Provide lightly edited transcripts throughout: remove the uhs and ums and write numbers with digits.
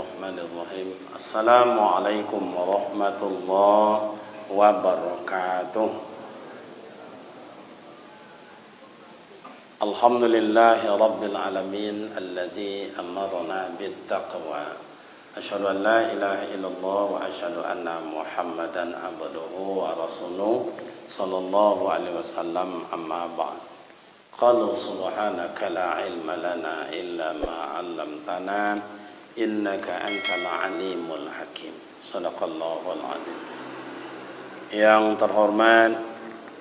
Bismillahirrahmanirrahim. Assalamualaikum warahmatullahi wabarakatuh. Alhamdulillahi rabbil alamin alladzi amarna bittaqwa. Asyhadu an la ilaha illallah wa asyhadu anna Muhammadan abduhu wa rasuluh sallallahu alaihi wasallam, amma ba'd. Qalu subhanaka la ilma lana illa ma 'allamtana innaka antal alimul hakim. Shadaqallahul azim. Yang terhormat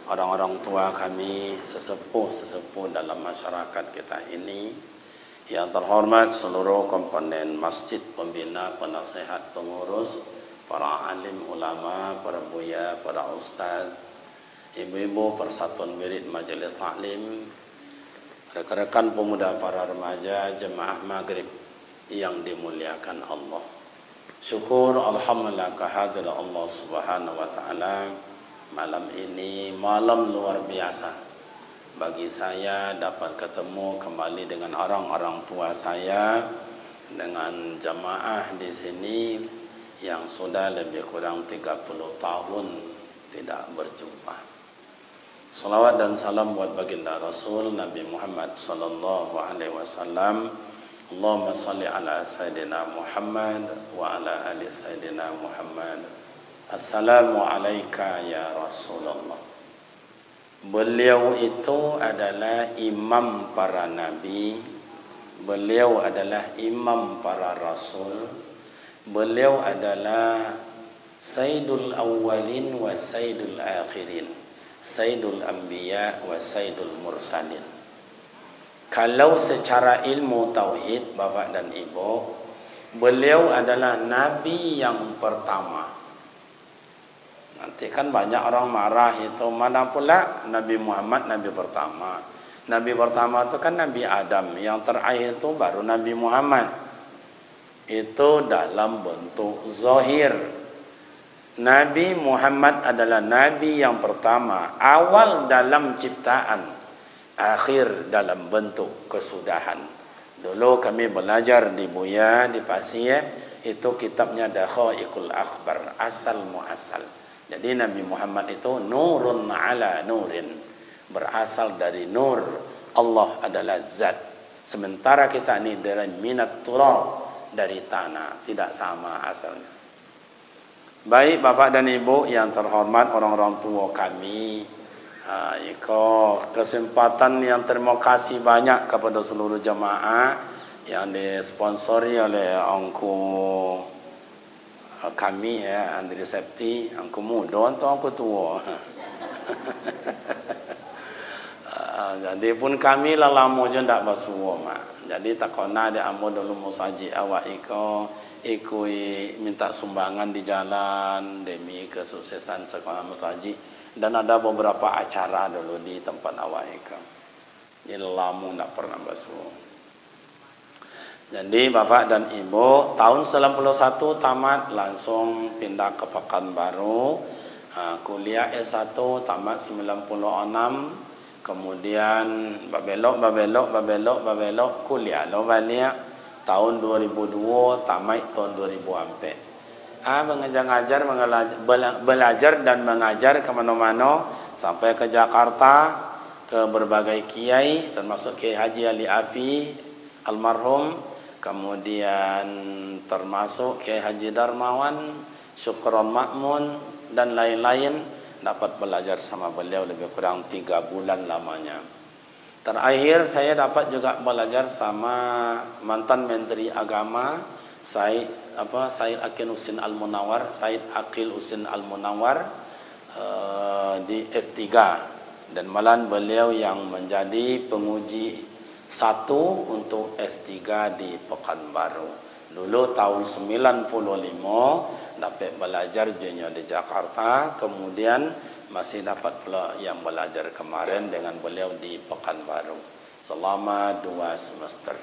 orang-orang tua kami, sesepuh-sesepuh dalam masyarakat kita ini, yang terhormat seluruh komponen masjid, pembina, penasehat, pengurus, para alim ulama, para buya, para ustaz, ibu-ibu persatuan wirid majelis taklim, rekan-rekan pemuda, para remaja, jemaah maghrib yang dimuliakan Allah. Syukur alhamdulillah kehadirat Allah Subhanahu wa taala. Malam ini malam luar biasa bagi saya, dapat ketemu kembali dengan orang-orang tua saya, dengan jamaah di sini yang sudah lebih kurang 30 tahun tidak berjumpa. Salawat dan salam buat baginda Rasul Nabi Muhammad sallallahu alaihi wasallam. Allahumma salli ala Sayyidina Muhammad wa ala ali Sayyidina Muhammad. Assalamu alayka ya Rasulullah. Beliau itu adalah imam para nabi, beliau adalah imam para rasul, beliau adalah Sayyidul awwalin wa Sayyidul akhirin, Sayyidul anbiya wa Sayyidul mursalin. Kalau secara ilmu tauhid, Bapak dan Ibu, beliau adalah nabi yang pertama. Nanti kan banyak orang marah itu, mana pula Nabi Muhammad nabi pertama. Nabi pertama itu kan Nabi Adam, yang terakhir itu baru Nabi Muhammad. Itu dalam bentuk zahir. Nabi Muhammad adalah nabi yang pertama, awal dalam ciptaan, akhir dalam bentuk kesudahan. Dulu kami belajar di Buya, di Pasir, itu kitabnya Dakhaiqul Akhbar, asal muasal. Jadi Nabi Muhammad itu nurun ala nurin, berasal dari nur. Allah adalah zat. Sementara kita ini dari minat turab, dari tanah, tidak sama asalnya. Baik Bapak dan Ibu yang terhormat, orang-orang tua kami, kesempatan yang terima kasih banyak kepada seluruh jemaah yang disponsori oleh Angku kami ya, Andri Septi, Angku muda atau Angku tua. Jadi pun kami lah lama je ndak basuh mak. Jadi tak kena dia ambo dulu musaji awak ikui minta sumbangan di jalan demi kesuksesan sekolah musaji, dan ada beberapa acara dulu di tempat awak iko. Ini lama ndak pernah basuh. Jadi Bapak dan Ibu, tahun 91 tamat, langsung pindah ke Pekanbaru, kuliah S1 tamat 96, kemudian babelok kuliah lo balik tahun 2002, tamat tahun 2004. Belajar dan mengajar ke mana-mana, sampai ke Jakarta, ke berbagai kiai, termasuk Kiai Haji Ali Afi almarhum, kemudian termasuk Kiai Haji Darmawan, Syukron Makmun, dan lain-lain. Dapat belajar sama beliau lebih kurang 3 bulan lamanya. Terakhir saya dapat juga belajar sama mantan Menteri Agama Said Aqil Husin Al-Munawar, Said Aqil Husin Al-Munawar, di S3, dan malahan beliau yang menjadi penguji 1 untuk S3 di Pekanbaru. Dulu tahun 95 dapat belajar junior di Jakarta, kemudian masih dapat pula yang belajar kemarin dengan beliau di Pekanbaru selama 2 semester.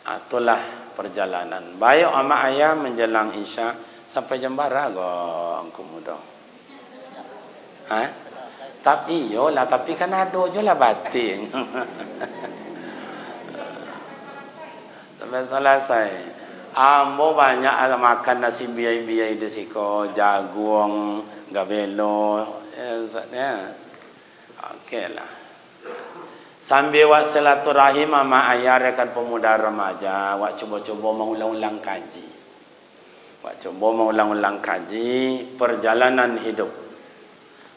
Itulah perjalanan. Baik ama ayah menjelang Isya sampai jam berapa engkau muda? Tapi iyalah, tapi kan ada je lah batin. sampai selesai. Ambo banyak makan nasi biai-biai di siko, jagung, gabelo, ya. Okeylah. Sambil wak silaturahim sama ayah rekan pemuda remaja, wak cuba-cuba mengulang-ulang kaji. Wak cuba mengulang-ulang kaji perjalanan hidup.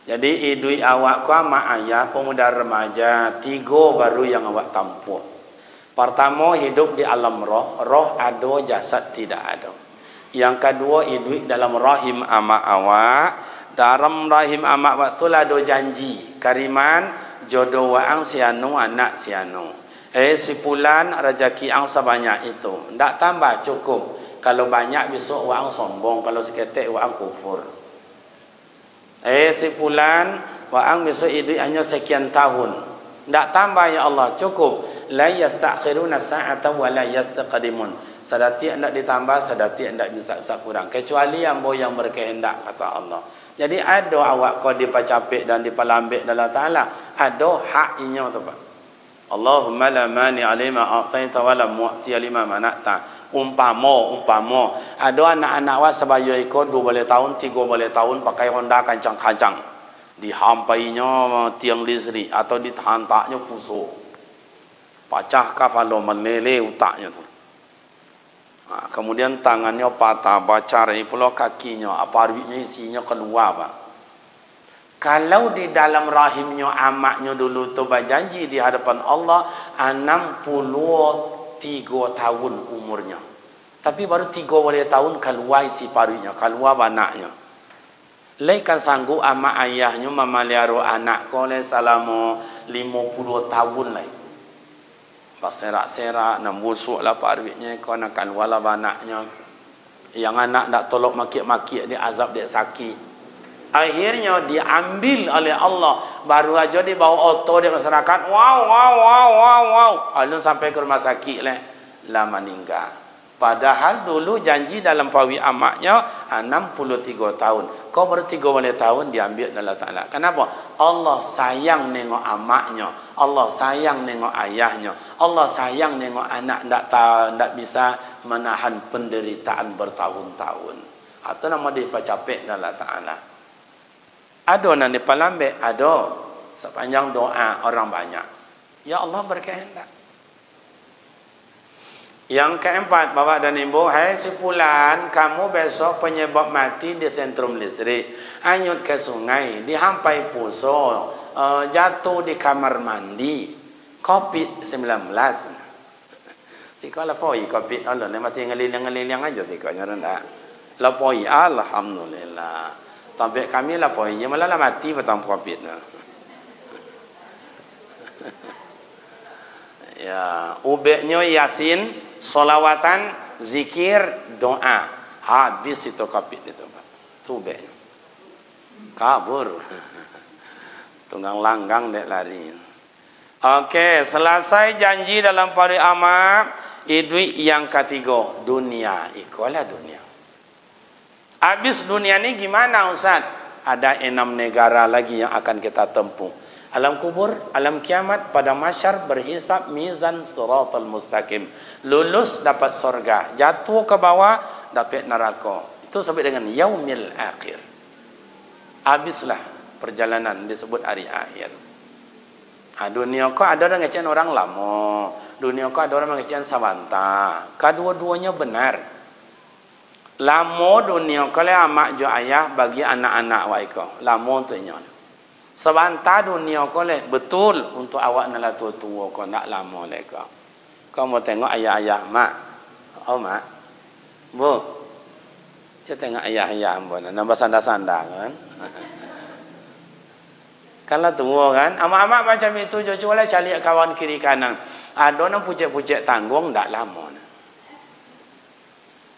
Jadi idui awak ku sama ayah pemuda remaja, 3 baru yang awak tampuh. Pertama, hidup di alam roh, roh ada, jasad tidak ada. Yang kedua, hidup dalam rahim ama awak. Dalam rahim ama awak tu lah ada janji, kariman, jodoh waang sianu, anak sianu. Si pulan rezeki ang sebanyak itu. Ndak tambah cukup. Kalau banyak besok waang sombong, kalau seketik waang kufur. Si pulan waang besok hidup hanya sekian tahun. Ndak tambah ya Allah, cukup. La yastakhiruna sa'ata wa la yastaqdimun. Sedati hendak ditambah, sedati hendak bisa kurang. Kecuali yang berkehendak, kata Allah. Jadi ada awak kau dipacapik dan dipalambik dalam Ta'ala. Ada haknya tu Pak. Allahumma la mani alima a'taita wa la mu'ti lima mana'ta. Umpama ada anak-anak wa sebaya ikut 2 tahun, 3 tahun pakai Honda kancang-kancang. Dihampainya tiang listrik atau dihantaknya pusuk. Pacah kafalo meleleh utaknya tu. Kemudian tangannya patah, bacari pula kakinya, aparwinya isinya keluar Pak. Kalau di dalam rahimnya amaknya dulu tu berjanji di hadapan Allah 63 tahun umurnya. Tapi baru 3 tahun keluar isi parunya, keluar anaknya. Lekan sanggup amak ayahnya memelihara anak koleh selama 50 tahun lagi. Serak-serak, nak busuk lah parunya, kau nak keluar lah anaknya. Yang anak tak tolok makik-makik dia azab dia sakit. Akhirnya diambil oleh Allah. Baru aja dibawa auto di masyarakat. Wow. Alun sampai ke rumah sakit lah meninggal. Padahal dulu janji dalam pawi amaknya 63 tahun. Kau baru 3 tahun diambil oleh Ta'ala. Kenapa? Allah sayang nengok amaknya. Allah sayang nengok ayahnya. Allah sayang nengok anak tak bisa menahan penderitaan bertahun-tahun. Atau nama dia capek oleh Ta'ala. Ada nanti palambek, ada sepanjang doa orang banyak. Ya Allah berkehendak. Yang keempat, Bapak dan Ibu, hai si fulan, kamu besok penyebab mati di sentrum listrik, hanyut ke sungai, dihampai puso, jatuh di kamar mandi, COVID-19. Siko lapoi COVID, Allah ni masih ngeliling-ngeliling aja sikonya rendah. Lapoi, alhamdulillah. Tapi kami lapoinya malah mati petang COVID. Ya, ubeknya Yasin, solawatan, zikir, doa. Habis itu COVID itu, Pak. Itu ubeknya. Kabur. Tunggang langgang dek lari. Okey, selesai janji dalam pari amak, idui yang ketiga, dunia. Ikulah dunia. Habis dunia ni gimana Ustaz? Ada 6 negara lagi yang akan kita tempuh. Alam kubur, alam kiamat, pada mahsyar berhisab mizan siratal mustaqim. Lulus dapat surga, jatuh ke bawah dapat neraka. Itu sebut dengan yaumil akhir. Habislah perjalanan disebut hari akhir. Dunia kau ada orang ngecen orang lama. Dunia kau ada orang ngecen sabanta. Kedua-duanya benar. Lama dunia kau le amak jo ayah bagi anak-anak waiko. Lama tu nya. Sebanta dunia kau le betul untuk awak nala tua-tua kau nak lama le kau. Kau mau tengok ayah-ayah mak. Oh mak. Bu. Saya tengok ayah-ayah hamba nambah sandar-sandar kan. Kalau tua kan, amak-amak macam itu jual cari kawan kiri kanan. Ada orang pucet-pucet tanggung tak lama.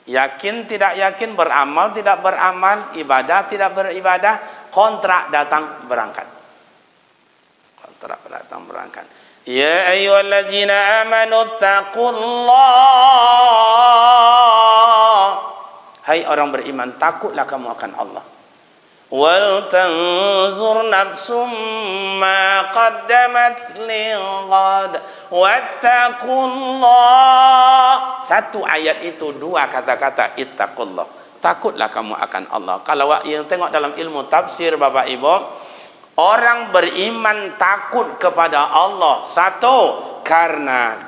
Yakin tidak yakin, beramal tidak beramal, ibadah tidak beribadah, kontrak datang berangkat. Kontrak datang berangkat. Ya ayyuhallazina amanu taqullah. Hai orang beriman, takutlah kamu akan Allah. Wal tanzur nafsum ma qaddamat lighad wattaqullah. Satu ayat itu dua kata-kata ittaqullah. Takutlah kamu akan Allah. Kalau yang tengok dalam ilmu tafsir Bapak Ibu, orang beriman takut kepada Allah satu karena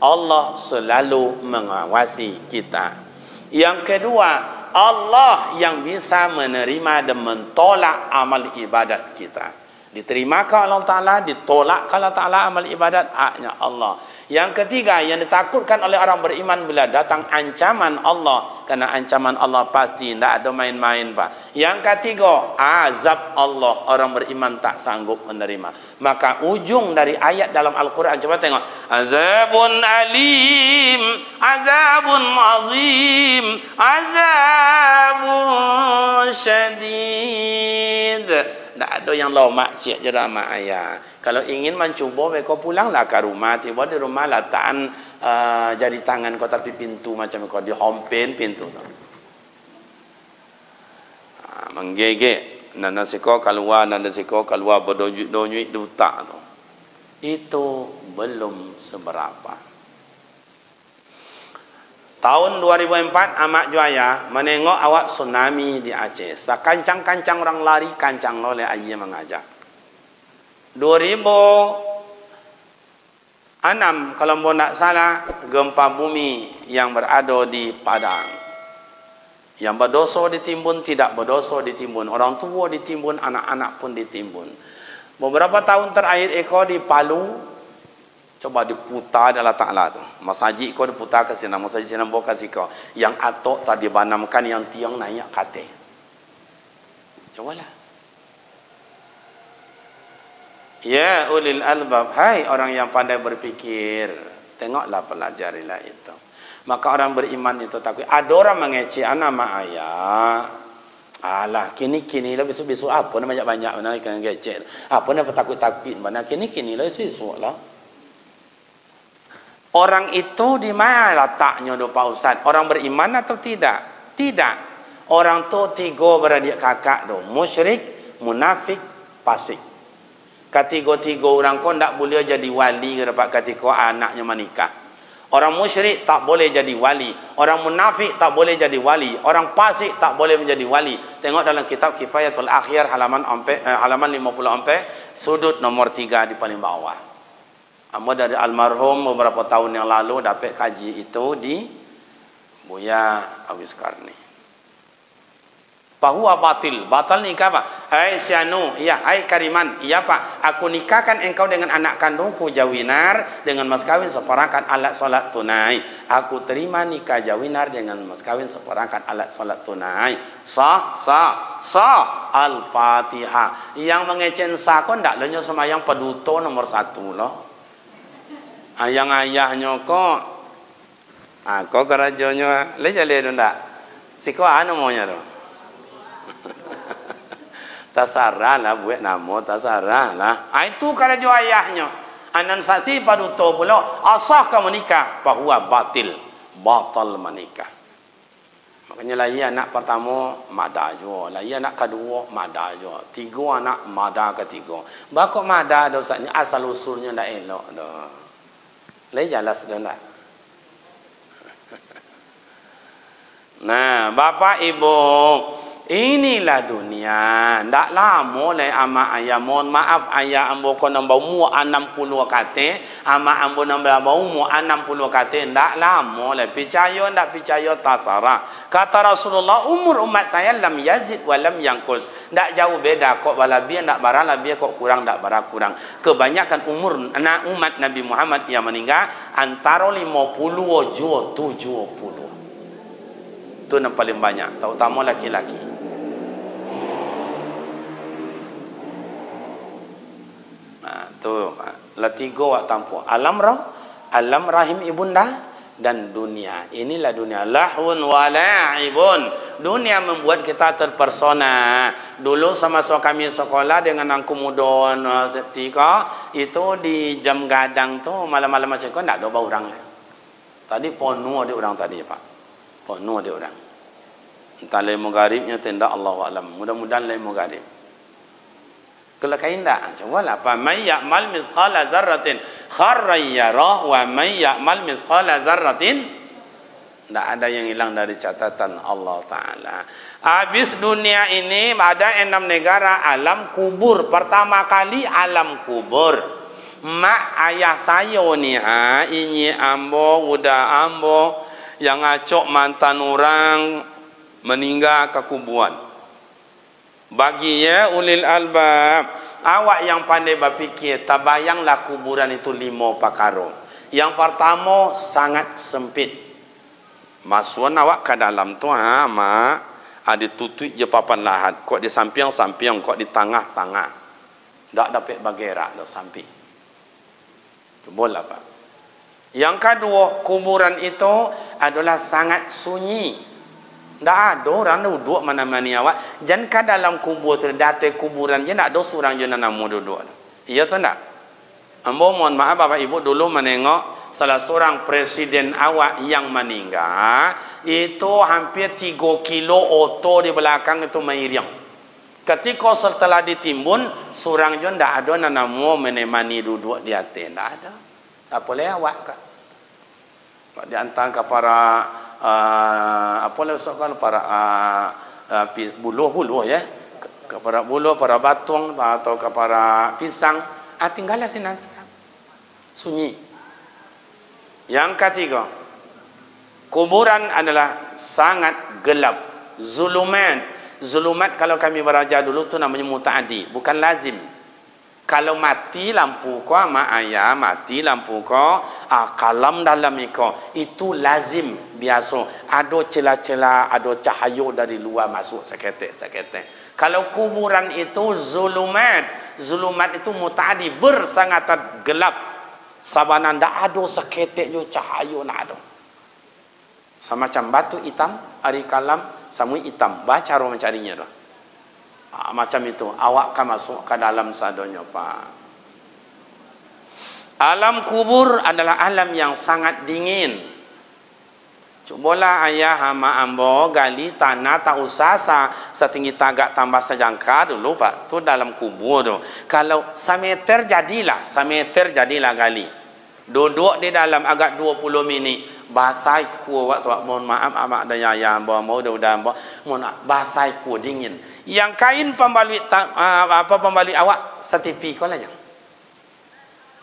Allah selalu mengawasi kita. Yang kedua, Allah yang bisa menerima dan mentolak amal ibadat kita. Diterimakah Allah Ta'ala, ditolak Allah Ta'ala amal ibadat, haknya Allah. Yang ketiga, yang ditakutkan oleh orang beriman bila datang ancaman Allah. Karena ancaman Allah pasti, tidak ada main-main, Pak. Yang ketiga, azab Allah. Orang beriman tak sanggup menerima. Maka ujung dari ayat dalam Al-Quran, coba tengok. Azabun alim, azabun azim, azabun syadid. Tak ada yang lau maksiat je dalam ayat. Kalau ingin mencuba, mereka pulanglah ke rumah. Tiba di rumah letakkan jari tangan kau tapi pintu macam kau dihompen pintu tu. Menggigit. Nana siko keluar berdonyik duta tu. Itu belum seberapa. Tahun 2004 Amak Juaya menengok awak tsunami di Aceh. Sekancang-kancang orang lari, kancang oleh ayah mengajak. 2006 kalau tidak salah gempa bumi yang berada di Padang. Yang berdosa ditimbun, tidak berdosa ditimbun. Orang tua ditimbun, anak-anak pun ditimbun. Beberapa tahun terakhir Eko di Palu coba diputar dalam Ta'ala tu. Masjid kau diputar ke sini, masjid sini bawa kasih kau. Yang atok tadi banamkan, yang tiang naik kate. Cobalah. Ya ulil albab, hai orang yang pandai berfikir, tengoklah pelajarilah itu. Maka orang beriman itu takut. Ada orang mengecek anak mak ayah. Alah, kini-kini lah besok-besok apa nak banyak-banyak mana ikan ngecek. Apa nak takut-takut mana kini-kini lah besok lah. Orang itu di mana letaknya Pak Ustaz? Orang beriman atau tidak? Tidak. Orang tu tiga beradik kakak tu. Musyrik, munafik, fasik. Ketiga-tiga orang kau tak boleh jadi wali dapat ketika anaknya menikah. Orang musyrik tak boleh jadi wali. Orang munafik tak boleh jadi wali. Orang fasik tak boleh menjadi wali. Tengok dalam kitab Kifayatul Akhir halaman 50 sudut nomor 3 di paling bawah. Amba dari almarhum beberapa tahun yang lalu dapat kaji itu di Buya Awis Karni. Bahwa batil nikah Pak. Hai Sianu, iya, hai Kariman, iya Pak. Aku nikahkan engkau dengan anak kandungku Jawinar dengan mas kawin seperangkat alat solat tunai. Aku terima nikah Jawinar dengan mas kawin seperangkat alat solat tunai. Sah. Al-Fatihah. Yang mengecen sah kau ndak lenyo semayang peduto nomor 1 loh. Ayang-ayahnya kok kok kerajanya le jale ndak siko anu maunya tu tasarah lah buat nama tasarah lah itu kerajo ayahnya anan saksi paduto pula asah kamu nikah bahwa batal menikah. Makanya lah ia anak pertama mada jua, lah ia anak kedua mada jua, tiga anak mada ketiga. Bakok mada dosa ni asal usulnya ndak elok dah. Lai jelas dah tak? Nah, Bapak Ibu, inilah dunia. Ndak lama le ama ayah, mohon maaf ayah ambo ko nambah umur 60 kate, ama ambo nambah umur 60 kate, ndak lama le percaya ndak percaya tasarah. Kata Rasulullah, umur umat saya lam yazid wa lam yanqus. Ndak jauh beda kok bala biar ndak barang lebih kok kurang ndak barang kurang. Kebanyakan umur anak umat Nabi Muhammad yang meninggal antara 50 jua 70. Itu yang paling banyak, terutama laki-laki. Nah, tu la tiga wak tampu. Alam rahim ibunda dan dunia. Inilah dunia. Lahun wa la'ibun. Dunia membuat kita terpersona. Dulu sama-sama kami sekolah dengan angku muda setika itu di jam gadang tu malam-malam macam tu tak ada orang. Tadi penuh ada orang tadi Pak. Penuh ada orang. Entah lain magharibnya tenda Allahu alam. Mudah-mudahan lain magharib. Kalau kain tak, cobalah. Fa may ya'mal mithqala dzarratin kharran yarah wa may ya'mal mithqala dzarratin, tidak ada yang hilang dari catatan Allah Ta'ala. Habis dunia ini ada 6 negara alam kubur. Pertama kali alam kubur. Mak ayah saya ni ini ambo, udah ambo yang ngacok mantan orang meninggal ke kuburan. Bagi ya ulil albab, awak yang pandai berfikir, tabayanglah kuburan itu 5 perkara. Yang pertama sangat sempit. Masukkan awak ke dalam tu mak ada tutup je papan lahat, kok di samping-samping, kok di tengah-tengah. Tak dapat bergerak dah samping. Cubalah Pak. Yang kedua, kuburan itu adalah sangat sunyi. Tak ada orang duduk mana-mana awak. Jangan ke dalam kubur tu, datang kuburan je tak ada seorang je nak duduk. Iya tu tak? Ambo mohon maaf Bapak Ibu, dulu menengok salah seorang presiden awak yang meninggal, itu hampir 3 kilo oto di belakang itu meriang. Ketika setelah ditimbun, seorang je tak ada nak menemani duduk di atas. Tak ada. Tak boleh awak ke? Kau diantar ke para apa lah soal para buluh-buluh ya, kepada buluh, para batung atau kepada pisang, tinggallah sini sunyi. Yang ketiga, kuburan adalah sangat gelap, zulumat. Zulumat kalau kami belajar dulu tu namanya mutaaddi, bukan lazim. Kalau mati lampu ko mak ayah, mati lampu ko kalam dalam iko, itu lazim biasa. Ada celah-celah, ada cahaya dari luar masuk seketik-seketik. Kalau kuburan itu zulumat, zulumat itu mutaaddi, bersangatan gelap. Sabana ndak ada seketik jo cahaya nak ada. Sama macam batu hitam, hari kalam samui hitam. Baca cara mencarinya dah. Macam itu awak akan masuk ke dalam sadonya Pak. Alam kubur adalah alam yang sangat dingin. Cubalah ayah hama ambo gali tanah tak usah setinggi tagak tambah sejangka dulu Pak. Tu dalam kubur tu. Kalau semeter jadilah gali. Duduk di dalam agak 20 minit. Basai ku waktu mohon maaf amak dan ayah ambo mau dah ambo mohon basai ku dingin. Yang kain pembalut pembalut awak setipi kau lah yang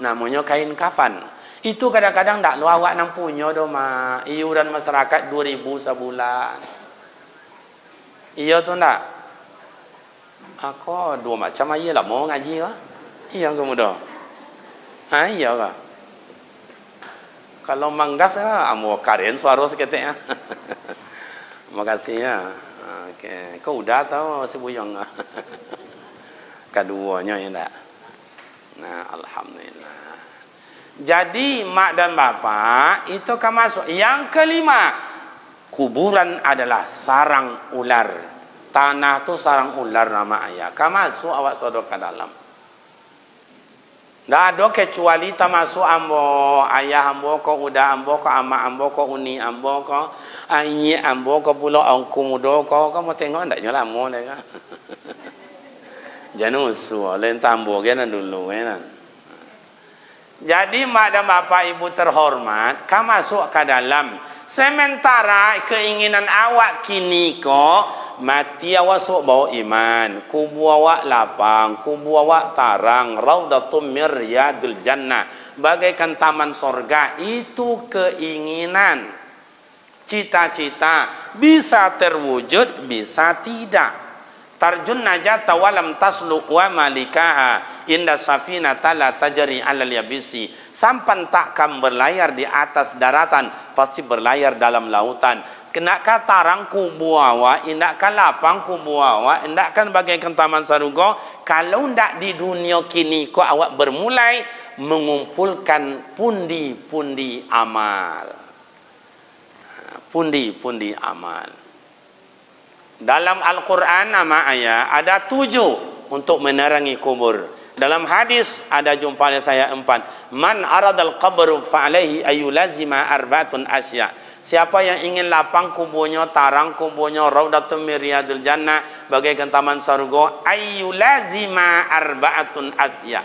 namanya kain kafan. Itu kadang-kadang tak lu awak nang punya doh mak. Iuran masyarakat 2.000 sebulan. Iya tu tak? Aku dua macam aja lah mau ngaji kah? Iya kamu dah. Iya kah? Kalau manggas amo karen suara seketik ya. Makasih ya. Okey, kau udah tahu si buyang. Keduanya ya tak. Nah, alhamdulillah. Jadi mak dan bapak itu kan masuk. Yang kelima, kuburan adalah sarang ular. Tanah tu sarang ular nama ayah. Kan masuk awak sodok ke dalam. Tak ada kecuali tak masuk ambo, ayah ambo ko, udah ambo ko, ama ambo ko, uni ambo ko, ayah ambo ko pula angku muda ko, kamu tengok tak nyala mo lega. Jangan usul, lain tambo kan dulu kan. Jadi mak dan bapak ibu terhormat, kamu masuk ke dalam. Sementara keinginan awak kini ko mati awak sok bawa iman, kubu awak lapang, kubu awak tarang, raudatum mir riyadul jannah, bagaikan taman sorga. Itu keinginan, cita-cita, bisa terwujud, bisa tidak. Tarjun najata walam tasluk wa malikaha inda safinata la tajri alal yabisi. Sampan takkan berlayar di atas daratan, pasti berlayar dalam lautan. Kenakah tarang kubu awak, indakkan lapang kubu awak, indakkan bagaikan taman sarugo. Kalau ndak di dunia kini kau awak bermulai mengumpulkan pundi-pundi amal. Pundi-pundi amal. Dalam Al-Quran nama ayat ada 7 untuk menerangi kubur. Dalam hadis ada jumpa saya 4. Man aradal qabru fa alaihi ayulazima arba'atun asya. Siapa yang ingin lapang kuburnya, tarang kuburnya, raudatun min riyadil jannah, bagaikan taman surga, ayulazima arba'atun asya.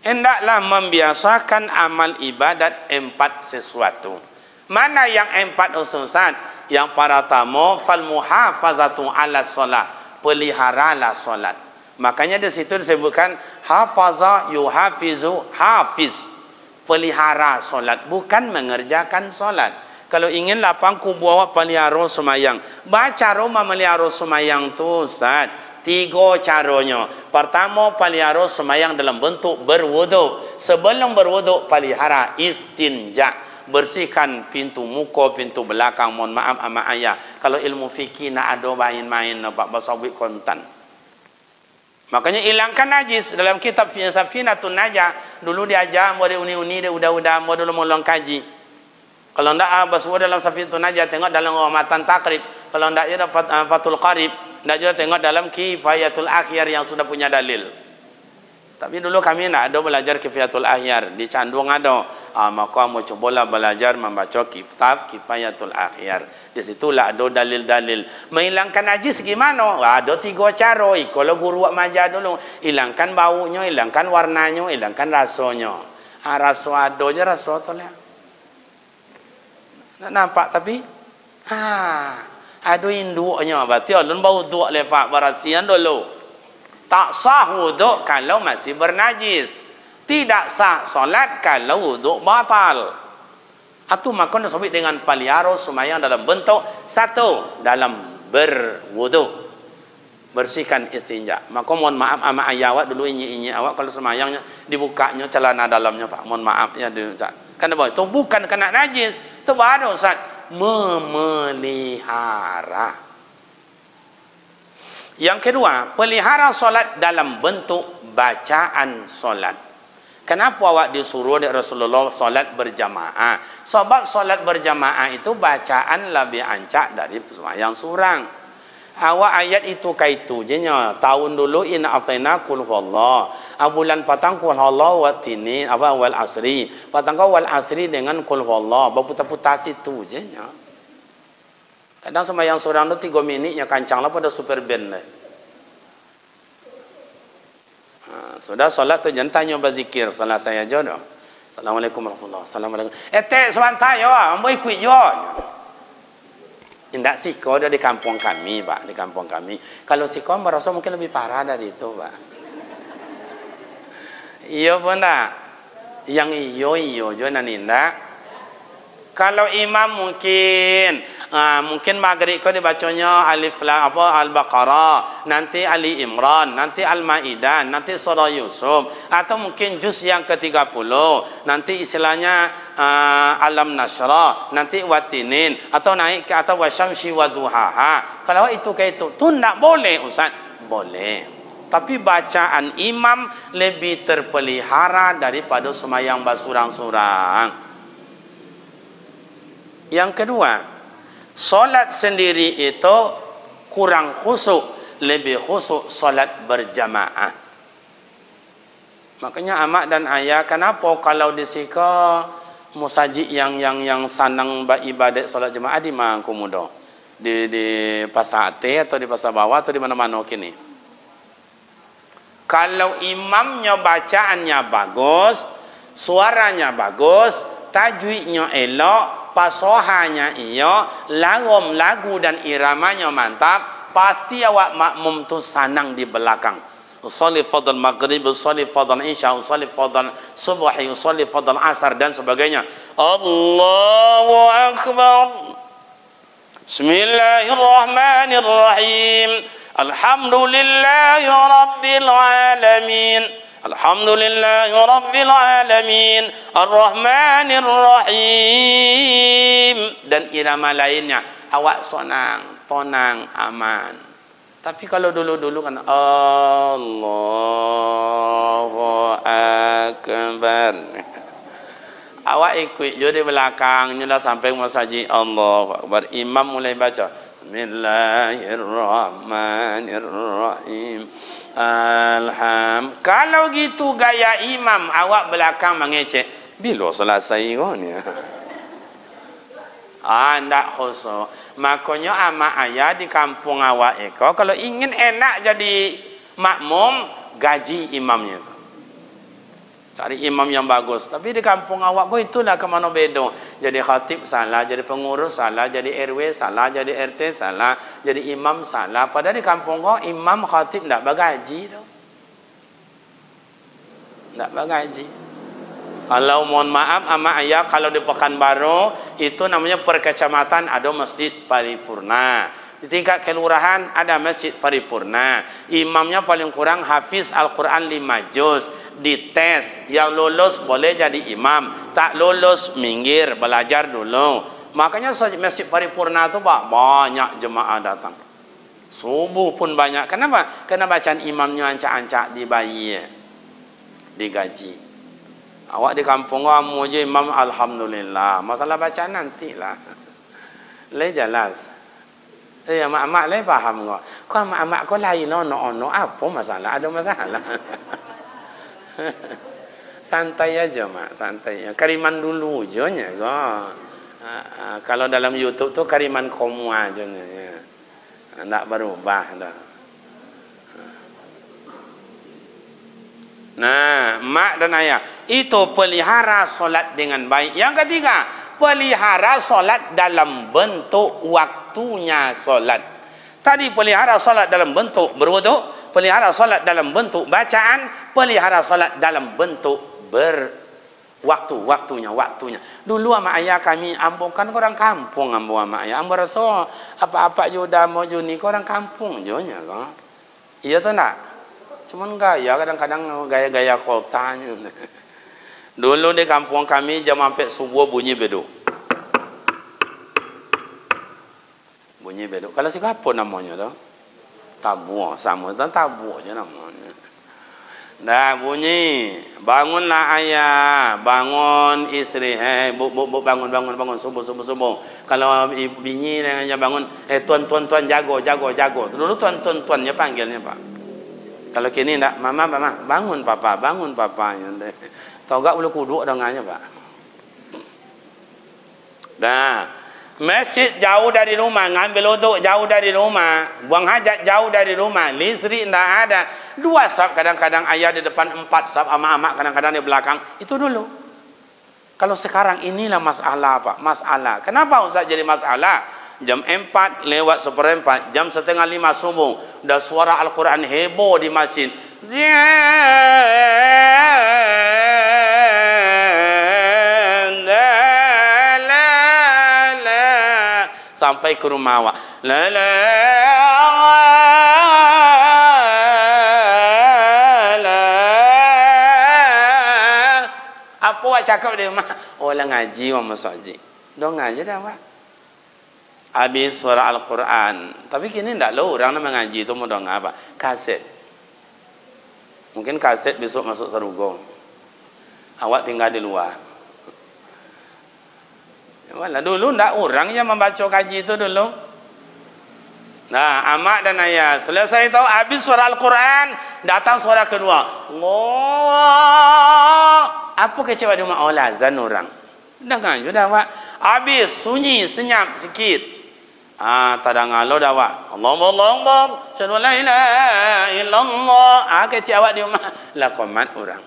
Hendaklah membiasakan amal ibadat 4 sesuatu. Mana yang 4 Ustaz? Yang pertama fal muhafazatu ala shalah, peliharalah solat. Makanya di situ disebutkan hafaza yuhafizu, hafiz, pelihara solat, bukan mengerjakan solat. Kalau ingin lapang kubur awak pelihara semayang, baca rumah melihara semayang tu Ustaz, 3 caranya. Pertama, pelihara semayang dalam bentuk berwuduk. Sebelum berwuduk, pelihara istinja, bersihkan pintu muka, pintu belakang. Mohon maaf ama ayah, kalau ilmu fikih nak ada main-main nampak basawik kontan. Makanya hilangkan najis. Dalam kitab Safinatun Najah dulu diajar mau uni-uni dia udah mau dulu mau kaji. Kalau ndak baswa dalam Safinatun Najah tengok dalam Matan Takrib. Kalau ndak ya Fathul Qarib, ndak juga tengok dalam Kifayatul Akhyar yang sudah punya dalil. Tapi dulu kami nak ada belajar Kifayatul Akhyar, di Candung ada. Maka mau cobalah belajar membaca kitab Kifayatul Akhyar. Di situlah ada dalil-dalil. Menghilangkan najis gimana? Ada 3 cara. Kalau guru majar dulu, hilangkan baunya, hilangkan warnanya, hilangkan rasanya. Rasa ada je rasa tu lah. Nak nampak tapi ada induknya. Berarti alun bau duk lepak berasian dulu. Tak sah wuduk kalau masih bernajis. Tidak sah solat kalau wuduk batal. Atau maka disebut dengan pelihara sembahyang dalam bentuk 1, dalam berwuduk, bersihkan istinja. Maka mohon maaf ama ayah awak dulu inyi awak kalau sembahyangnya dibukanya celana dalamnya Pak. Mohon maaf ya Ustaz. Kenapa? Itu bukan kena najis. Itu baru Ustaz memelihara. Yang kedua, pelihara solat dalam bentuk bacaan solat. Kenapa awak disuruh oleh Rasulullah solat berjamaah? Sebab solat berjamaah itu bacaan lebih ancak dari sembahyang surang. Awak ayat itu kaitu jenya. Tahun dulu inna ataina kul huwallah. Bulan patang kul huwallah wa tini wal asri. Patang wal asri dengan kul huwallah. Berputar-putar situ jenya. Kadang sembahyang surang tu 3 minitnya kancang lah pada super band lah. Sudah solat tu jangan tanya berzikir. Salah saya jodoh. Assalamualaikum warahmatullahi wabarakatuh. Assalamualaikum. Tek sebentar yo, ambo ikut yo. Indak siko dia di kampung kami, Pak, di kampung kami. Kalau siko merasa mungkin lebih parah dari itu, Pak. Iya pun dah. Yang iyo jo naninda. Kalau imam mungkin maghrib kau dibacanya alif lam al-baqarah, nanti Ali Imran, nanti Al-Maidah, nanti surah Yusuf, atau mungkin juz yang ke-30, nanti istilahnya alam nasyrah, nanti watinin, atau naik ke atas wasyamsi waduhaha. Kalau itu kayak itu ndak boleh Ustaz. Boleh. Tapi bacaan imam lebih terpelihara daripada sembahyang basurang-surang. Yang kedua, solat sendiri itu kurang khusyuk, lebih khusyuk solat berjamaah. Makanya amak dan ayah, kenapa kalau disika musajid yang sanang ibadat solat jemaah di Mangku Muda, di Pasar Ate atau di Pasar Bawah atau di mana-mana kini? Kalau imamnya bacaannya bagus, suaranya bagus, tajwidnya elok, pasohanya iyo, lagu dan iramanya mantap, pasti awak makmum tu sanang di belakang. Usolli fadl maghrib, usolli fadl isya, usolli fadl subuhi, usolli fadl asar dan sebagainya. Allahu akbar. Bismillahirrahmanirrahim. Alhamdulillahi rabbil alamin. Alhamdulillahi rabbil alamin. Ar-Rahmanir Rahim. Dan irama lainnya awak sonang, tonang, aman. Tapi kalau dulu-dulu kan Allahu akbar. Awak ikut je di belakang, nyala sampai masjid Allahu akbar. Imam mulai baca Bismillahirrahmanirrahim. Kalau gitu gaya imam, awak belakang mengecek. Bila selesai kan ya? Ndak khusus. Makanya ama ayah di kampung awak eko, kalau ingin enak jadi makmum, gaji imamnya tu. Cari imam yang bagus. Tapi di kampung awak kau itulah ke mana bedo. Jadi khatib salah, jadi pengurus salah, jadi RW salah, jadi RT salah, jadi imam salah. Padahal di kampung kau imam khatib ndak bergaji tu. Ndak bergaji. Kalau mohon maaf ama ayah, kalau di Pekanbaru itu namanya per kecamatan ada masjid paripurna. Di tingkat kelurahan ada masjid paripurna. Imamnya paling kurang hafiz Al-Quran 5 juz. Dites, yang lulus boleh jadi imam, tak lulus minggir, belajar dulu. Makanya masjid paripurna itu banyak jemaah datang. Subuh pun banyak. Kenapa? Karena bacaan imamnya ancak-ancak dibayar, digaji. Awak di kampung kamu je imam, alhamdulillah. Masalah bacaan nantilah. Le jelas. Mak-mak le faham kau. Kau mak-mak kau lain ono apa masalah? Ada masalah. Santai aja mak, santai. Kariman dulu je nya kau. Kalau dalam YouTube tu kariman kamu aja nya. Ndak berubah dah. Nah, mak dan ayah itu pelihara solat dengan baik. Yang ketiga, pelihara solat dalam bentuk waktunya solat. Tadi pelihara solat dalam bentuk berwudu, pelihara solat dalam bentuk bacaan, pelihara solat dalam bentuk waktunya. Dulu ama ayah kami ambo kan orang kampung ambo ama ayah. Ambo rasa apa-apa juda mau juni orang kampung jonya kok. Iya tu nak. Cuman gaya kadang-kadang gaya-gaya kotanya. Dulu di kampung kami jam sampai subuh bunyi beduk. Bunyi beduk. Kalau si apa namanya tu? Tabuh sama tu tabuh je namanya. Dah bunyi, bangunlah ayah, bangun isteri, bu bangun subuh. Kalau bini yang bangun, tuan jago. Dulu tuannya panggilnya pak. Kalau kini ndak, mama, bangun papa. Tahu tak boleh kuduk dengannya pak. Dah, masjid jauh dari rumah, ngambil uduk jauh dari rumah, buang hajat jauh dari rumah, listrik ndak ada. 2 saf kadang-kadang ayah di depan, 4 saf amak-amak kadang-kadang di belakang. Itu dulu. Kalau sekarang inilah masalah pak, masalah. Kenapa Ustaz jadi masalah? Jam 4 lewat 4:15, jam 4:30 subuh, dah suara Al-Quran heboh di masjid. Sampai ke rumah awak. Apa awak cakap dia mah? Orang ngaji orang masjid. Dong ngaji dah awak. Habis suara Al-Quran. Tapi kini tidak lo orang nak mengaji itu mau dong apa? Kaset. Mungkin kaset besok masuk Sarugong. Awak tinggal di luar. Walah dulu tidak orang yang membaca kaji itu dulu. Nah, amak dan ayah selesai tahu habis suara Al-Quran, datang suara kedua. Allah. Apa kecewa dia mak azan orang? Dah kan sudah awak. Habis sunyi senyap sikit. Tadang alo dah awak. Allah. Syahadu la ilaha illallah. Kecik awak dia mah lah komat orang.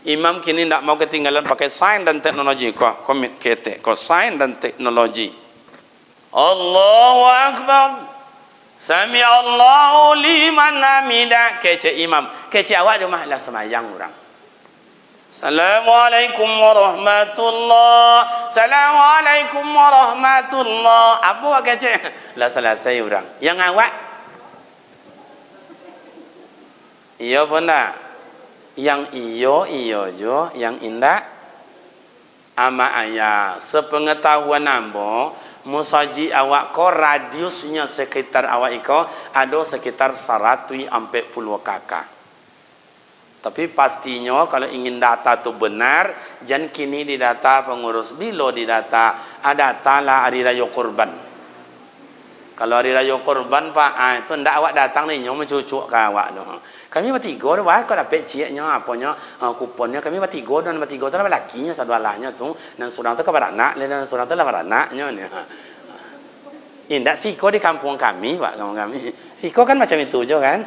Imam kini tak mau ketinggalan pakai sains dan teknologi. Kok komit ketek. Kok sains dan teknologi. Allahu Akbar. Sami Allahu liman hamidah. Kecik imam. Kecik awak dia mah lah semayang orang. Assalamualaikum warahmatullah. Assalamualaikum warahmatullah. Apa awak kecik? Lah selesai orang. Yang awak? Iya pun tak? Yang iyo jo, yang indah ama ayah. Sepengetahuan ambo, musaji awak ko radiusnya sekitar awak iko ada sekitar 140 kakak. Tapi pastinya kalau ingin data tu benar, jangan kini didata pengurus bilo didata, ada tala hari raya kurban. Kalau hari raya korban Pak, itu ndak awak datang ni nyo mencucuk ke awak tu. Kami bertiga dah kau dapat cieknya apanya kuponnya kami bertiga dan bertiga tu lah lakinya satu alahnya tu dan seorang tu kepada anak dan seorang tu lah kepada anaknya ni. Indak siko di kampung kami Pak, kampung kami. Siko kan macam itu je kan.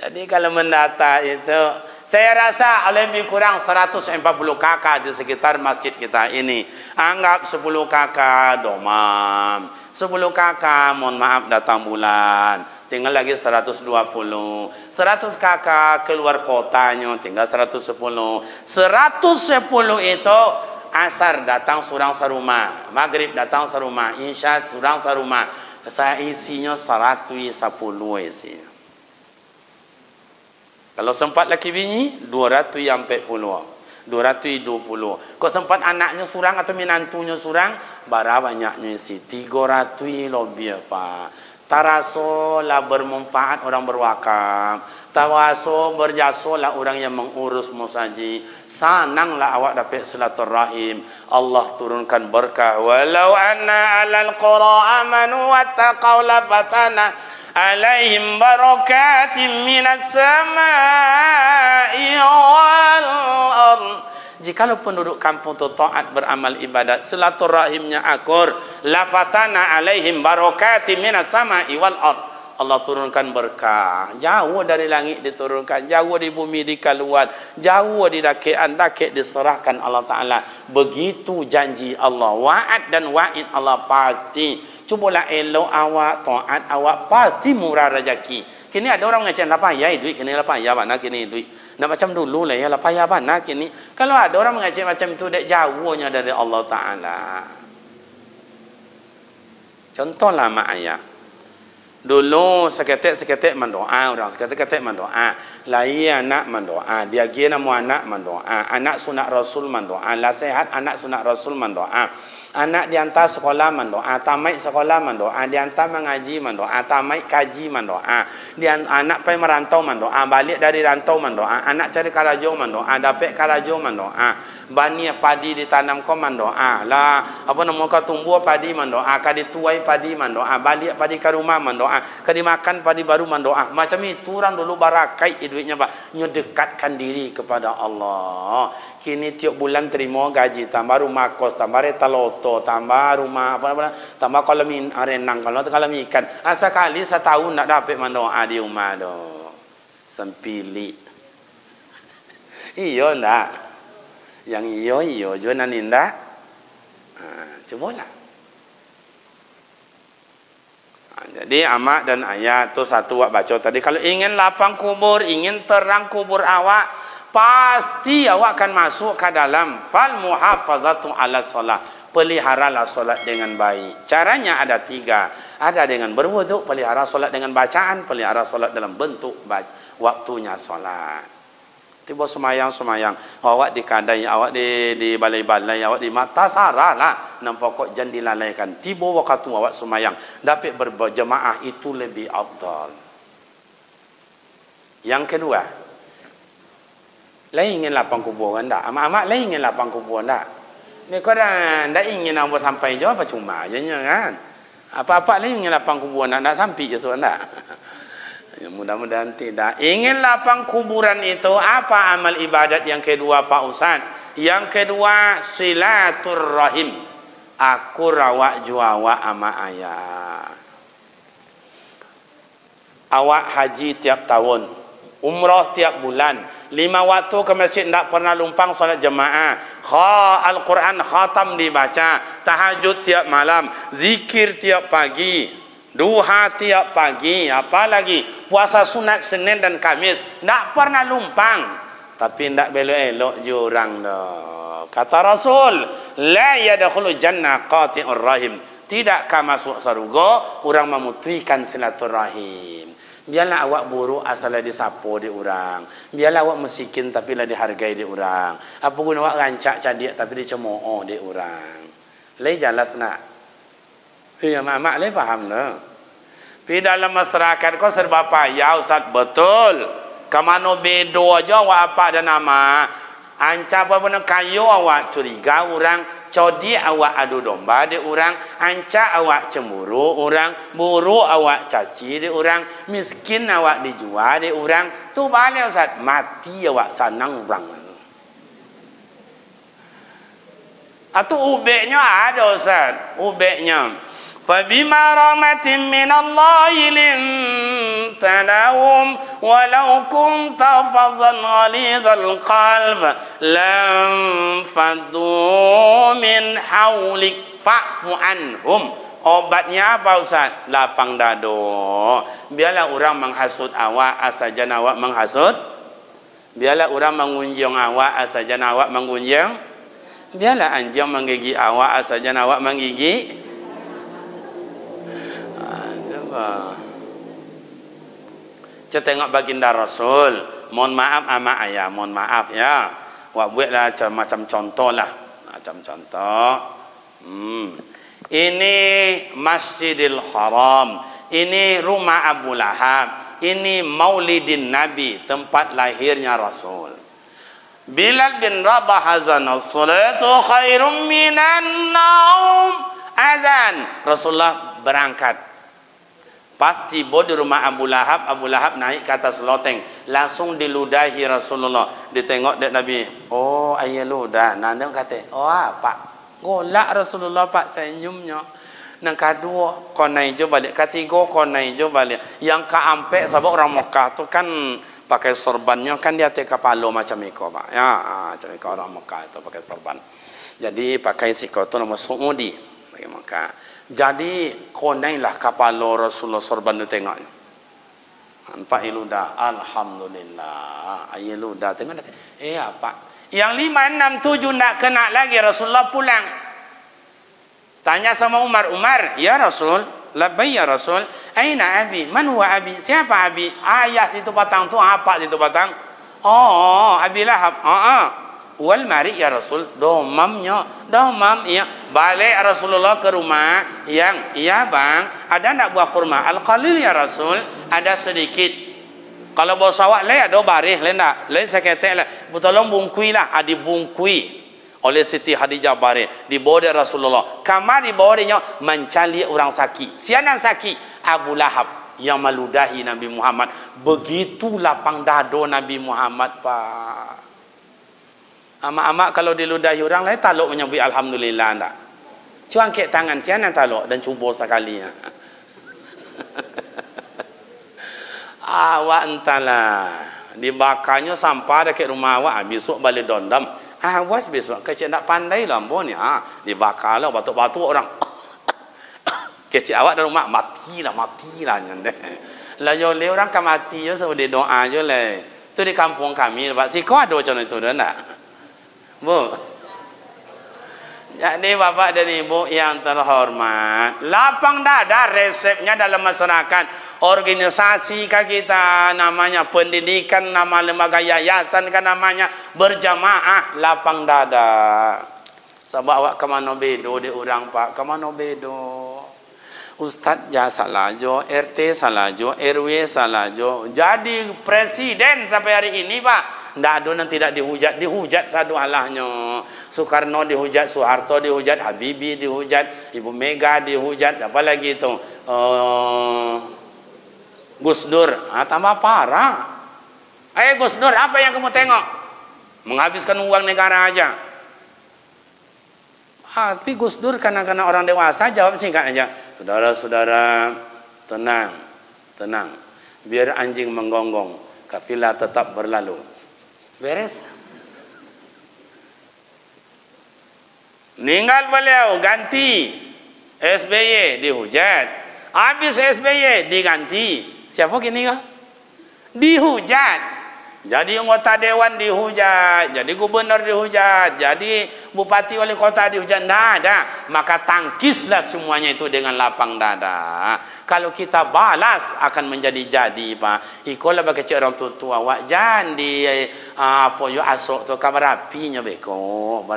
Jadi kalau mendata itu saya rasa lebih kurang 140 kakak di sekitar masjid kita ini. Anggap 10 kakak domam. 10 kakak mohon maaf datang bulan. Tinggal lagi 120. 100 kakak keluar kotanya tinggal 110. 110 itu asar datang surang sarumah. Maghrib datang sarumah. Isya surang sarumah. Saya isinya 110 isinya. Kalau sempat laki bini 240, 220. Kalau sempat anaknya surang atau menantunya surang, bara banyaknya isi 300 lebih Pak. Taraso lah bermanfaat orang berwakaf. Tawaso berjasa lah orang yang mengurus musaji. Sananglah awak dapat silaturahim. Allah turunkan berkah. Walau anna alal qura amanu wattaqaw lafatana alaihim barakatim minas sama'i wal ardh. Jikalau penduduk kampung itu taat beramal ibadat, silaturahimnya akur, lafatana alaihim barakatim minas sama'i wal ardh. Allah turunkan berkah. Jauh dari langit diturunkan, jauh di bumi dikeluar, jauh di dakian diserahkan Allah Ta'ala. Begitu janji Allah. Wa'ad dan wa'id Allah pasti. Cubalah elok awak, taat awak, pasti murah rezeki. Kini ada orang ngecek, lah payah duit, kini lah payah mana kini duit. Nak macam dulu lah ya, lah payah mana kini. Kalau ada orang mengecek macam itu, dek jauhnya dari Allah Ta'ala. Contohlah mak ayah. Dulu seketik mendoa orang, seketik mendoa. Lahir anak mendoa, dia gina mu anak mendoa. Anak sunat Rasul mendoa, lah sehat anak sunat Rasul mendoa. Anak diantar sekolah mendoa, tamat sekolah mendoa, diantar mengaji mendoa, tamat kaji mendoa, anak pergi merantau mendoa, balik dari rantau mendoa, anak cari karajo mendoa, dapat karajo mendoa, bani padi ditanam kau mendoa, lah apa nama kau tumbuh padi mendoa, kau dituai padi mendoa, balik padi ke rumah mendoa, kau dimakan padi baru mendoa. Macam itu orang dulu barakai duitnya Pak, nyedekatkan diri kepada Allah. Kini tiap bulan terima gaji, tambah rumah kos, tambah reta loto, tambah rumah apa, tambah kolam renang, kolam ikan. Sekali setahun nak dapat mendoa di rumah do. Sempili. Iyo ndak? Yang iyo jo nan indah. Cobalah. Jadi amak dan ayat tu satu wak baca tadi. Kalau ingin lapang kubur, ingin terang kubur awak, pasti awak akan masuk ke dalam fal muhafazatu ala solat. Peliharalah solat dengan baik. Caranya ada 3. Ada dengan berwuduk, pelihara solat dengan bacaan, pelihara solat dalam bentuk waktunya solat. Tiba semayang, awak di kadai, awak di balai-balai, awak di mata sarah lah. Nampak kok jangan dilalaikan. Tiba waktu awak semayang, dapat berjemaah itu lebih afdal. Yang kedua, lain ingin lapang kubur anda, amak-amak lain ingin lapang kubur anda. Mereka dah ingin ambil sampai jauh apa cuma aja kan? Apa-apa lain ingin lapang kubur anda sampai je anda. Mudah-mudahan tidak. Ingin lapang kuburan itu apa amal ibadat yang kedua Pak Ustaz? Yang kedua silaturrahim. Aku rawak juawa ama ayah. Awak haji tiap tahun, umrah tiap bulan, 5 waktu ke masjid tidak pernah lumpang solat jemaah. Al-Quran khatam dibaca, tahajud tiap malam, zikir tiap pagi, duha tiap pagi, apalagi puasa sunat Senin dan Kamis, tidak pernah lumpang. Tapi tidak belok-elok jurang dah. Kata Rasul, la yadkhulu jannah qati'ur rahim. Tidakkah masuk surga orang memutuikan silaturahim. Biarlah awak buruk asalnya disapu di orang. Biarlah awak miskin tapi lah dihargai di orang. Apa guna awak rancak cadik tapi dicemooh di orang. Lai jelas nak. Ya mak lai faham lah. Di dalam masyarakat kau serba payah Ustaz, betul. Kamano bedo aja awak apa ada nama. Anca apa pun kayu awak curiga orang Codi awak adu domba di orang, anca awak cemburu orang, buru awak caci di orang, miskin awak dijual di orang. Tu balik Ustaz, mati awak sanang orang. Atau ubeknya ada Ustaz, ubeknya. Fabima rahmatin minallahi lintalahum walau kunta fadhan ghalidhal qalb lam faddu min haulik fa'fu anhum. Obatnya apa Ustaz? Lapang dado. Biarlah orang menghasut awak asajan awak menghasut. Biarlah orang mengunjung awak asajan awak mengunjung. Biarlah anjing menggigit awak asajan awak menggigit. Kita tengok baginda Rasul. Mohon maaf ama ayah, mohon maaf ya. Wak buatlah macam contoh lah. Macam contoh. Ini Masjidil Haram. Ini rumah Abu Lahab. Ini Maulidin Nabi, tempat lahirnya Rasul. Bilal bin Rabah azan as-salatu khairum minan naum. Azan. Rasulullah berangkat. Pas tiba di rumah Abu Lahab naik ke atas loteng. Langsung diludahi Rasulullah. Ditengok dek Nabi. Oh, ayah ludah. Nandang kata, oh pak. Golak Rasulullah pak senyumnya. Nang kedua, konai jo balik. Ketiga, konai jo balik. Yang keempat, sebab orang Mekah tu kan pakai sorbannya kan dia teka palo macam iko pak. Ya, macam iko orang Mekah itu pakai sorban. Jadi pakai siko tu nama Suudi bagi Mekah. Jadi konailah kapal Rasulullah sorban tu tengok. Nampak iludah. Alhamdulillah. Iludah tengok. Apa? Yang 5, 6, 7 nak kena lagi Rasulullah pulang. Tanya sama Umar, ya Rasul, labbai ya Rasul, aina abi? Man huwa abi? Siapa abi? Ayah situ batang tu, apa situ batang? Oh, Abi Lahab. Wal mari ya Rasul, domam ya. Balik Rasulullah ke rumah yang, iya bang, ada nak buah kurma? Al-qalil ya Rasul, ada sedikit. Kalau bawa sawak le ada barih le nak, le seketek le. Tolong bungkui lah, dibungkui oleh Siti Khadijah barih, dibawa dari Rasulullah. Kamar dibawa dia mencari orang sakit. Sianan sakit Abu Lahab yang meludahi Nabi Muhammad. Begitu lapang dado Nabi Muhammad pak. Amak-amak kalau diludahi orang lain taluk menyebut alhamdulillah enggak? Cuma angkat tangan sianan taluk dan cuba sekali. Awak entahlah. Dibakarnya sampah dekat rumah awak, besok balik dondam. Awas besok kecil tak pandai lambo ni. Dibakarlah batuk-batuk orang. Kecil awak dalam rumah matilah nyande. Lah yo le orang kan mati je sebab dia doa je le. Tu di kampung kami Pak Siko ada macam itu dah enggak? Bu. Jadi bapak dan ibu yang terhormat, lapang dada resepnya dalam masyarakat. Organisasi kita namanya, pendidikan nama lembaga yayasan kan namanya, berjamaah lapang dada. Sebab awak ke mana bedo di orang pak, ke mana bedo. Ustaz ya salah jo, RT salah jo, RW salah jo. Jadi presiden sampai hari ini pak. Tidak ada yang tidak dihujat satu halahnya. Soekarno dihujat, Soeharto dihujat, Habibie dihujat, Ibu Mega dihujat, apa lagi itu? Gus Dur, tambah parah. Gus Dur, apa yang kamu tengok? Menghabiskan uang negara aja. Tapi Gus Dur karena orang dewasa jawab singkat aja. Saudara-saudara, tenang. Biar anjing menggonggong, kafilah tetap berlalu. Beres. Meninggal beliau, ganti SBY dihujat. Habis SBY diganti. Siapa kini kah? Dihujat. Jadi anggota dewan dihujat, jadi gubernur dihujat, jadi bupati wali kota dihujat. Tidak ada. Maka tangkislah semuanya itu dengan lapang dada. Kalau kita balas akan menjadi pak. Ikolah bagi orang tua awak jangan di apa yo asok tu berapinya beko.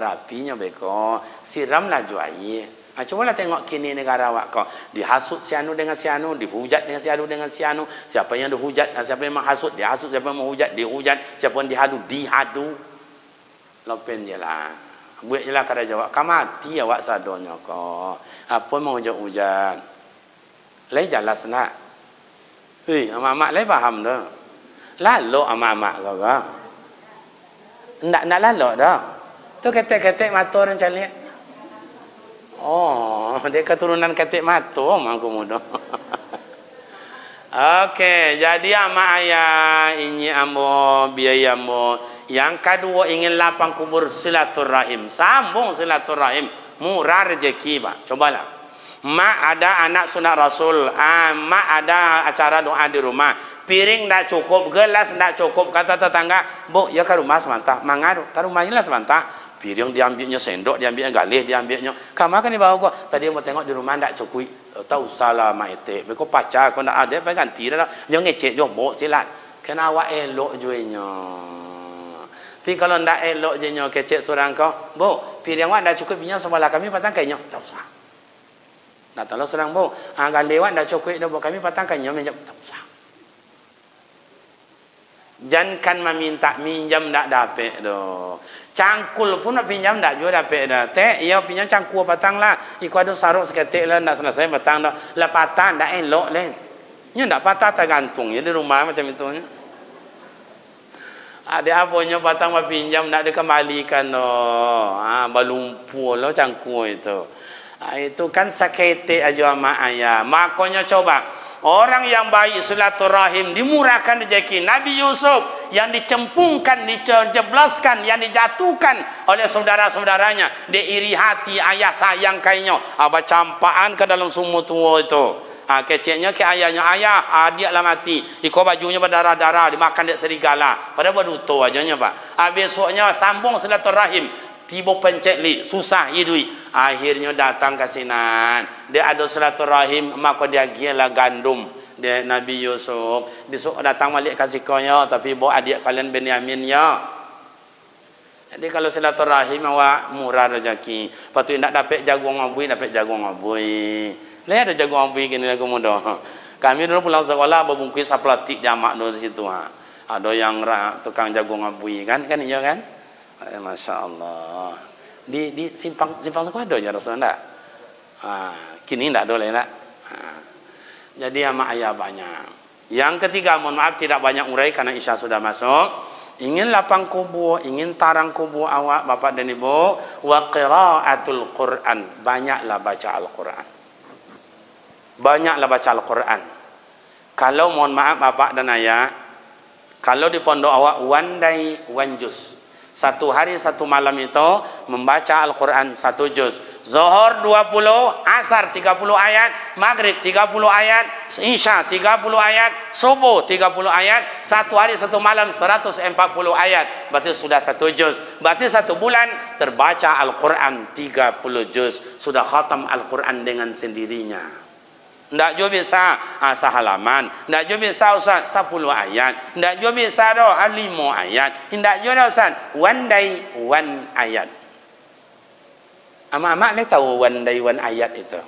Siramlah juai. Cobalah tengok kini negara awak kau dihasut sianu dengan sianu, dihujat dengan sianu. Siapa yang dihujat, siapa yang menghasut, dihasut. Siapa yang menghujat, dihujat. Siapa yang dihadu, dihadu. Lopen je lah. Buat je lah kada jawab. Kan mati awak sadonya kok. Apa mau hujan-hujan. Lai jelas nak. Hei, amak-amak lai faham dah. Lalu amak-amak kau kah? Nak lalu dah. Tu ketek-ketek mata orang calik. Oh, dia keturunan ketek mata mak aku muda. Okey, jadi amak ayah ini ambo biaya ambo. Yang kedua ingin lapang kubur silaturahim. Sambung silaturahim. Murah rezeki, Pak. Cobalah. Mak ada anak sunat Rasul. Mak ada acara doa di rumah. Piring tak cukup, gelas tak cukup. Kata tetangga, bu, ya ke rumah sementara. Mangadu, ke rumahnya lah sementara. Piring diambilnya sendok, diambilnya galih, diambilnya. Kamu kan dibawa kok. Tadi mau tengok di rumah tak cukup. Tahu salah mak itu. Mereka pacar, kau nak ada, apa ganti dah. Jangan ngecek je, bu, silat. Kena awak elok jualnya. Tapi kalau ndak elok je nyo kecek seorang kau, bu, piring awak dah cukup punya sebelah kami patang kayaknya, tak usah. Nak tolong seorang bu, angkat lewat dah cukup dah bu kami patang kayaknya minjam, tak usah. Jangan meminta minjam ndak dapat doh. Cangkul pun nak pinjam ndak juga dapat dah. Teh, ia pinjam cangkul patang lah. Iku ada saruk seketik lah ndak selesai patang dah. Lah patah ndak elok len. Nya ndak patah tergantung ya di rumah macam itu nya. Ada apanya patang mau pinjam nak dikembalikan no. Balumpuh lo cangkul itu. Itu kan sakete aja ama ayah. Makanya coba orang yang baik silaturahim dimurahkan rezeki. Nabi Yusuf yang dicempungkan, dijeblaskan, yang dijatuhkan oleh saudara-saudaranya, diiri hati ayah sayang kayaknya. Aba campaan ke dalam sumur tua itu. Keceknya ke ayahnya, ayah, dia lah mati. Iko bajunya berdarah-darah, dimakan dek serigala. Pada berduto ajanya pak. Besoknya sambung silaturahim. Tiba pencet li, susah idui. Akhirnya datang kasinan. Dia ada silaturahim, maka dia gilah gandum. Dia Nabi Yusuf. Besok datang balik kasih konya, tapi bawa adik kalian Benyamin ya. Jadi kalau silaturahim awak murah rezeki. Patu nak dapat jagung abui, dapat jagung abui. Lah ada jagung abui gini lagu muda. Kami dulu pulang sekolah berbungkus plastik jamak di situ. Ada yang tukang jagung abui kan iya kan? Masya Allah. Di simpang sekolah ada ya Rasulullah. Kini tidak ada lah. Jadi ama ayah banyak. Yang ketiga, mohon maaf tidak banyak urai karena Isya sudah masuk. Ingin lapang kubur, ingin tarang kubur awak bapak dan ibu. Wa qiraatul Quran. Banyaklah baca Al-Quran. Banyaklah baca Al-Quran. Kalau mohon maaf bapak dan ayah, kalau di pondok awak one day one juz. Satu hari satu malam itu membaca Al-Quran satu juz. Zuhur 20, Asar 30 ayat, Maghrib 30 ayat, Isya 30 ayat, Subuh 30 ayat, satu hari satu malam 140 ayat. Berarti sudah satu juz. Berarti satu bulan terbaca Al-Quran 30 juz. Sudah khatam Al-Quran dengan sendirinya. Ndak jo bisa sehalaman, ndak jo bisa Ustaz 10 ayat, ndak jo bisa doh 5 ayat, ndak jo Ustaz one day one ayat. Ama-ama ni tahu one day one ayat itu.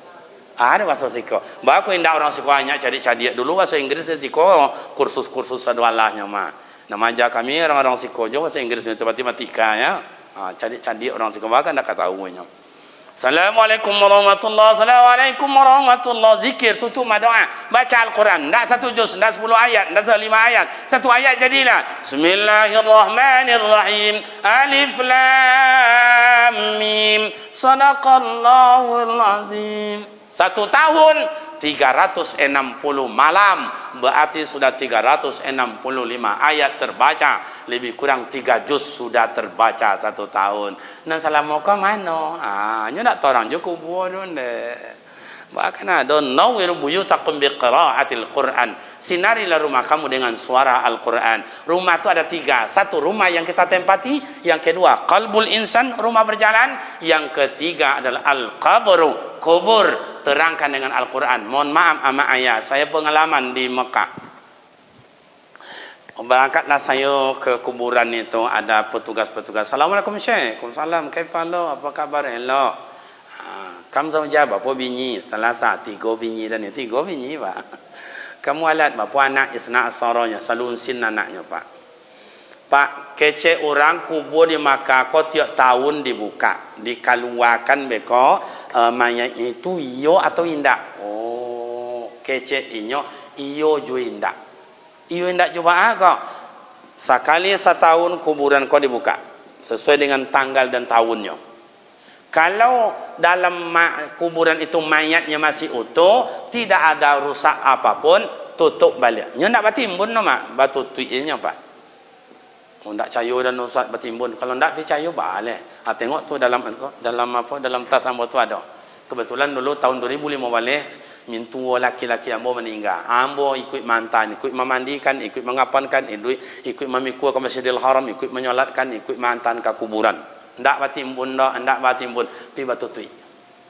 Ada bahasa siko. Baku indak orang siko banyak cari-cari dulu bahasa Inggris siko kursus-kursus sadwalahnya mah. Nama aja kami orang-orang siko jo bahasa Inggris itu matematika ya. Cari-cari orang siko bahkan ndak tahunya. Assalamualaikum warahmatullahi wabarakatuh. Assalamualaikum warahmatullahi wabarakatuh. Zikir tutup doa. Baca Al-Quran. Tak satu juz, tak 10 ayat, tak 5 ayat. Satu ayat jadilah. Bismillahirrahmanirrahim. Alif lam mim. Sadaqallahul azim. 1 tahun 360 malam. Berarti sudah 365 ayat terbaca. Lebih kurang 3 juz sudah terbaca 1 tahun. Nah salam muka mana? Nya nak torang je kubur donde. Bahkan ada nawiru buyutakum biqiraatil Quran. Sinarilah rumah kamu dengan suara Al-Quran. Rumah itu ada 3. Satu rumah yang kita tempati, yang kedua qalbul insan, rumah berjalan, yang ketiga adalah al-qabru, kubur. Terangkan dengan Al-Quran. Mohon maaf ama ayah, saya pengalaman di Mekah. Berangkatlah saya ke kuburan itu, ada petugas-petugas. Assalamualaikum Syekh. Waalaikumsalam. Kaifalo? Apa kabar? Hello. Kamu jawab apa bini? Selasa 3 bini dan 3 bini pak. Kamu alat berapa anak isna asaranya salun sin anaknya pak. Pak, kece orang kubur di Makkah kok tiap tahun dibuka, dikeluarkan beko mayat itu iyo atau indak? Oh, kece inyo iyo ju indak. Iyo indak coba kok. Sekali setahun kuburan kau dibuka sesuai dengan tanggal dan tahunnya. Kalau dalam kuburan itu mayatnya masih utuh, tidak ada rusak apapun, tutup balik. Nya nak batimbun no mak, batu tuinya Pak. Ndak cayo dan usat batimbun. Kalau ndak percaya balik. Tengok tu dalam tas ambo tu ada. Kebetulan dulu tahun 2005 balik mintu laki-laki ambo meninggal. Ambo ikut mantan, ikut memandikan, ikut mengapankan, ikut memikul ke Masjidil Haram, ikut menyolatkan, ikut mantan ke kuburan. Ndak batimbun ndak batimbun, pi batu tui.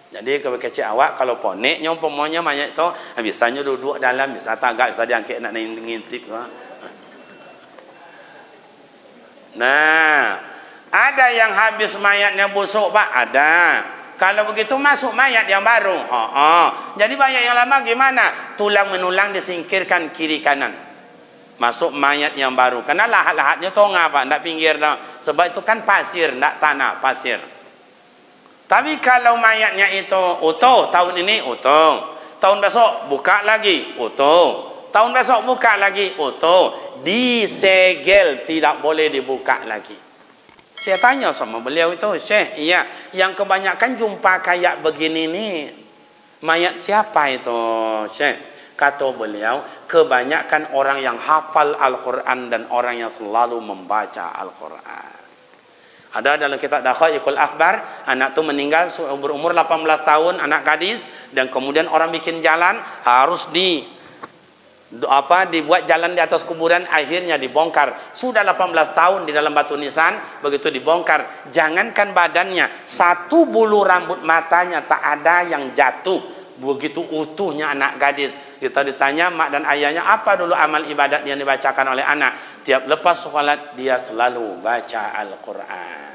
Jadi kalau kecil awak kalau poneknya umpamanya mayat tu biasanya duduk dalam, bisa tagak, bisa diangkat nak ngintip. Nah, ada yang habis mayatnya busuk Pak, ada. Kalau begitu masuk mayat yang baru. Jadi mayat yang lama gimana? Tulang menulang disingkirkan kiri kanan. Masuk mayat yang baru. Karena lahat-lahatnya tongah Pak, enggak pinggir dah. Sebab itu kan pasir, enggak tanah, pasir. Tapi kalau mayatnya itu utuh, tahun ini utuh. Tahun besok buka lagi, utuh. Tahun besok buka lagi, utuh. Disegel, tidak boleh dibuka lagi. Saya tanya sama beliau itu, Syekh, iya, yang kebanyakan jumpa kayak begini nih, mayat siapa itu, Syekh? Kata beliau, kebanyakan orang yang hafal Al-Quran dan orang yang selalu membaca Al-Quran. Ada dalam kitab Dakhaiqul Akhbar, anak tu meninggal berumur 18 tahun, anak gadis, dan kemudian orang bikin jalan, harus dibuat jalan di atas kuburan, akhirnya dibongkar. Sudah 18 tahun di dalam batu nisan, begitu dibongkar, jangankan badannya, satu bulu rambut matanya tak ada yang jatuh. Begitu utuhnya anak gadis. Kita ditanya mak dan ayahnya, apa dulu amal ibadat yang dibacakan oleh anak? Tiap lepas sholat dia selalu baca Al-Quran.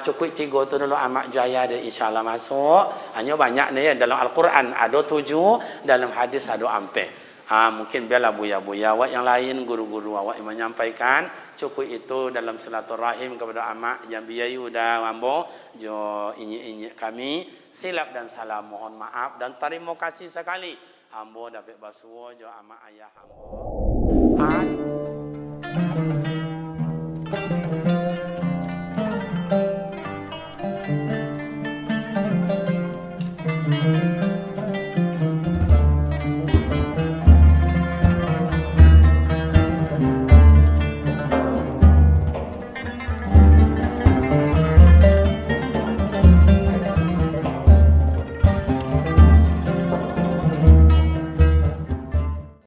Cukup 3 tu dulu amak jaya dia insyaAllah masuk. Hanya banyak ni dalam Al-Quran ada 7, dalam hadis ada 4. Mungkin biarlah buya-buya awak yang lain, guru-guru awak yang menyampaikan. Cukup itu dalam silaturahim kepada amak yang biayu dah ambo jo inyek-inyek kami. Silap dan salah mohon maaf dan terima kasih sekali. Ambo dapat basuh jo amak ayah ambo.